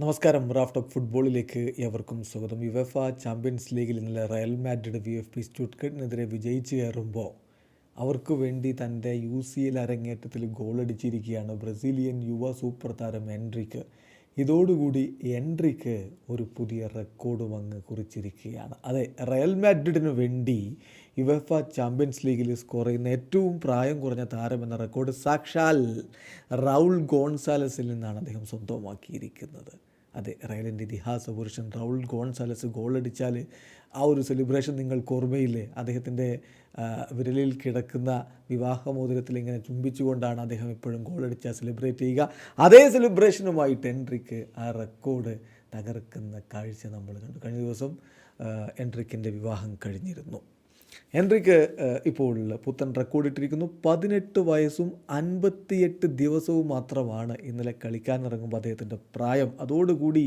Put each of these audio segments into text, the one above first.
നമസ്കാരം. Raf talk ഫുട്ബോളിലേക്ക് ഏവർക്കും സ്വാഗതം. യുവേഫ ചാമ്പ്യൻസ് ലീഗിൽ ഇന്നലെ റയൽ മാഡ്രിഡ് VfB സ്റ്റുട്ട്ഗർട്ടിനെതിരെ വിജയിച്ച് കയറുമ്പോൾ അവർക്ക് വേണ്ടി തൻ്റെ UCL അരങ്ങേറ്റത്തിൽ ഗോളടിച്ചിരിക്കുകയാണ് ബ്രസീലിയൻ യുവ സൂപ്പർ താരം എൻട്രിക്ക്. ഇതോടുകൂടി എൻട്രിക്ക് ഒരു പുതിയ റെക്കോർഡും അങ്ങ് കുറിച്ചിരിക്കുകയാണ്. അതെ, റയൽ മാഡ്രിഡിന് വേണ്ടി യുവേഫ ചാമ്പ്യൻസ് ലീഗിൽ സ്കോർ ചെയ്യുന്ന ഏറ്റവും പ്രായം കുറഞ്ഞ താരം എന്ന റെക്കോർഡ് സാക്ഷാൽ റൗൾ ഗോൺസാലസിൽ നിന്നാണ് അദ്ദേഹം സ്വന്തമാക്കിയിരിക്കുന്നത്. അതെ, റയലിൻ്റെ ഇതിഹാസ പുരുഷൻ റൗൾ ഗോൺസാലസ് ഗോളടിച്ചാൽ ആ ഒരു സെലിബ്രേഷൻ നിങ്ങൾക്ക് ഓർമ്മയില്ലേ? അദ്ദേഹത്തിൻ്റെ വിരലിൽ കിടക്കുന്ന വിവാഹമോതിരത്തിൽ ഇങ്ങനെ ചുംബിച്ചുകൊണ്ടാണ് അദ്ദേഹം എപ്പോഴും ഗോളടിച്ചാൽ സെലിബ്രേറ്റ് ചെയ്യുക. അതേ സെലിബ്രേഷനുമായിട്ട് എൻട്രിക്ക് ആ റെക്കോർഡ് തകർക്കുന്ന കാഴ്ച നമ്മൾ കണ്ടു. കഴിഞ്ഞ ദിവസം എൻട്രിക്കിൻ്റെ വിവാഹം കഴിഞ്ഞിരുന്നു. എൻട്രിക്ക് ഇപ്പോൾ പുത്തൻ റെക്കോർഡ് ഇട്ടിരിക്കുന്നു. 18 വയസ്സും 58 ദിവസവും മാത്രമാണ് ഇന്നലെ കളിക്കാനിറങ്ങുമ്പോൾ അദ്ദേഹത്തിൻ്റെ പ്രായം. അതോടുകൂടി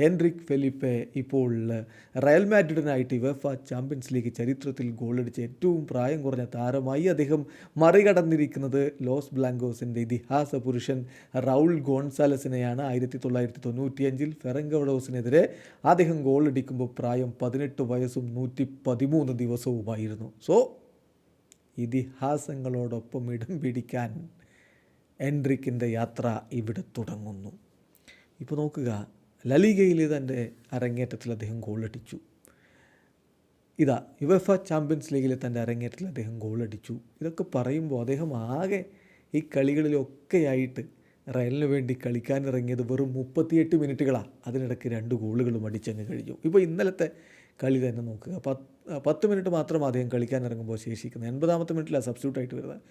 എൻട്രിക് ഫെലിപ്പെ ഇപ്പോൾ റയൽ മാഡ്രിഡിനായിട്ട് യുവേഫ ചാമ്പ്യൻസ് ലീഗ് ചരിത്രത്തിൽ ഗോളടിച്ച ഏറ്റവും പ്രായം കുറഞ്ഞ താരമായി അദ്ദേഹം മറികടന്നിരിക്കുന്നത് ലോസ് ബ്ലാങ്കോസിൻ്റെ ഇതിഹാസ പുരുഷൻ റൗൾ ഗോൺസാലസിനെയാണ്. 1995 ഫെറങ്കവഡോസിനെതിരെ അദ്ദേഹം ഗോളടിക്കുമ്പോൾ പ്രായം 18 വയസ്സും 113 ദിവസവുമായിരുന്നു. സോ ഇതിഹാസങ്ങളോടൊപ്പം ഇടം പിടിക്കാൻ എൻട്രിക്കിൻ്റെ യാത്ര ഇവിടെ തുടങ്ങുന്നു. ഇപ്പോൾ നോക്കുക, ലലീഗയിൽ തൻ്റെ അരങ്ങേറ്റത്തിൽ അദ്ദേഹം ഗോളടിച്ചു. ഇതാ യുവേഫ ചാമ്പ്യൻസ് ലീഗിൽ തൻ്റെ അരങ്ങേറ്റത്തിൽ അദ്ദേഹം ഗോളടിച്ചു. ഇതൊക്കെ പറയുമ്പോൾ അദ്ദേഹം ആകെ ഈ കളികളിലൊക്കെയായിട്ട് റയലിന് വേണ്ടി കളിക്കാനിറങ്ങിയത് വെറും 38 മിനിറ്റുകളാണ്. അതിനിടയ്ക്ക് 2 ഗോളുകളും അടിച്ചങ്ങ് കഴിഞ്ഞു. ഇപ്പോൾ ഇന്നലത്തെ കളി തന്നെ നോക്കുക. 10 മിനിറ്റ് മാത്രം അദ്ദേഹം കളിക്കാനിറങ്ങുമ്പോൾ ശേഷിക്കുന്നത്. 80ാമത്തെ മിനിറ്റിലാണ് സബ്സ്റ്റിറ്റ്യൂട്ട് ആയിട്ട് വരുന്നത്.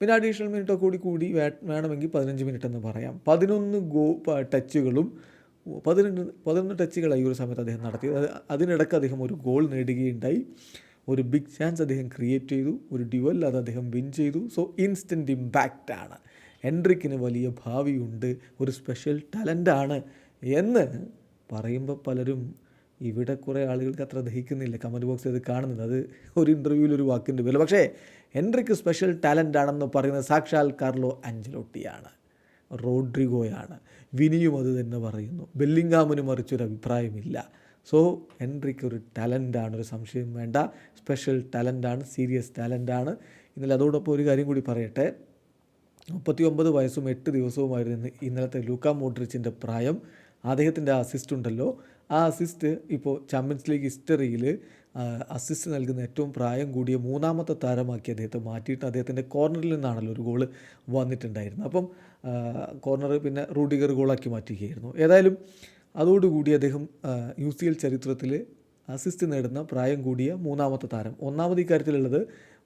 പിന്നെ അഡീഷണൽ മിനിറ്റൊക്കെ കൂടി വേണമെങ്കിൽ 15 മിനിറ്റ് എന്ന് പറയാം. 11 ടച്ചുകളും 11 ടച്ചുകളായി ഒരു സമയത്ത് അദ്ദേഹം നടത്തിയത്. അതിനിടയ്ക്ക് അദ്ദേഹം ഒരു ഗോൾ നേടുകയുണ്ടായി. ഒരു ബിഗ് ചാൻസ് അദ്ദേഹം ക്രിയേറ്റ് ചെയ്തു. ഒരു ഡ്യുവൽ അത് അദ്ദേഹം വിൻ ചെയ്തു. So instant ഇമ്പാക്റ്റാണ്. എൻട്രിക്കിന് വലിയ ഭാവിയുണ്ട്, ഒരു സ്പെഷ്യൽ ടാലൻ്റാണ് എന്ന് പറയുമ്പോൾ പലരും ഇവിടെ കുറേ ആളുകൾക്ക് അത്ര ദഹിക്കുന്നില്ല. കമൻറ്റ് ബോക്സ് ഇത് കാണുന്നത്, അത് ഒരു ഇൻ്റർവ്യൂവിൽ ഒരു വാക്കിൻ്റെ വില. പക്ഷേ എൻട്രിക്ക് സ്പെഷ്യൽ ടാലൻ്റ് ആണെന്ന് പറയുന്നത് സാക്ഷാൽ കാർലോ അഞ്ചലോട്ടിയാണ്, റോഡ്രിഗോയാണ്, വിനിയും അത് തന്നെ പറയുന്നു. ബെല്ലിംഗാമിന് മറിച്ചൊരു അഭിപ്രായമില്ല. സോ എൻട്രിക്ക് ഒരു ടാലൻ്റാണ്, ഒരു സംശയം വേണ്ട. സ്പെഷ്യൽ ടാലൻ്റാണ്, സീരിയസ് ടാലൻ്റാണ്. ഇന്നലെ അതോടൊപ്പം ഒരു കാര്യം കൂടി പറയട്ടെ. 39 വയസ്സും 8 ദിവസവുമായിരുന്നു ഇന്നലത്തെ ലൂക്ക മോഡ്രിച്ചിൻ്റെ പ്രായം. അദ്ദേഹത്തിൻ്റെ അസിസ്റ്റ് ഉണ്ടല്ലോ, ആ അസിസ്റ്റ് ഇപ്പോൾ ചാമ്പ്യൻസ് ലീഗ് ഹിസ്റ്ററിയിൽ അസിസ്റ്റ് നൽകുന്ന ഏറ്റവും പ്രായം കൂടിയ 3ാമത്തെ താരമാക്കി അദ്ദേഹത്തെ മാറ്റിയിട്ട് അദ്ദേഹത്തിൻ്റെ കോർണറിൽ നിന്നാണല്ലോ ഒരു ഗോള് വന്നിട്ടുണ്ടായിരുന്നത്. അപ്പം കോർണർ പിന്നെ റൂഡിഗർ ഗോളാക്കി മാറ്റുകയായിരുന്നു. ഏതായാലും അതോടുകൂടി അദ്ദേഹം UCL ചരിത്രത്തിൽ അസിസ്റ്റ് നേടുന്ന പ്രായം കൂടിയ 3ാമത്തെ താരം. ഒന്നാമത് ഇക്കാര്യത്തിലുള്ളത്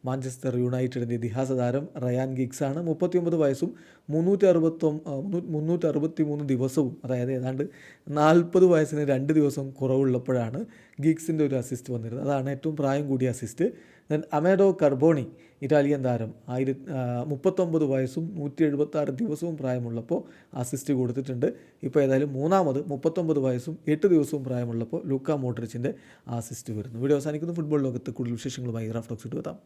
മാഞ്ചസ്റ്റർ യുണൈറ്റഡിൻ്റെ ഇതിഹാസ താരം റയാൻ ഗിഗ്സാണ്. 39 വയസ്സും 363 ദിവസവും, അതായത് ഏതാണ്ട് 40 വയസ്സിന് 2 ദിവസം കുറവുള്ളപ്പോഴാണ് ഗിഗ്സിൻ്റെ ഒരു അസിസ്റ്റ് വന്നിരുന്നത്. അതാണ് ഏറ്റവും പ്രായം കൂടിയ അസിസ്റ്റ്. ദെൻ അമേഡോ കർബോണി, ഇറ്റാലിയൻ താരം, 39 വയസ്സും 176 ദിവസവും പ്രായമുള്ളപ്പോൾ അസിസ്റ്റ് കൊടുത്തിട്ടുണ്ട്. ഇപ്പോൾ ഏതായാലും മൂന്നാമത് 39 വയസ്സും 8 ദിവസവും പ്രായമുള്ളപ്പോൾ ലൂക്ക മോഡ്രിച്ചിൻ്റെ അസിസ്റ്റ് വരുന്നു. വീഡിയോ അവസാനിക്കുന്നു. ഫുട്ബോൾ ലോകത്ത് കൂടുതൽ വിശേഷങ്ങളുമായി റാഫ് ടോക്സ് എത്താം.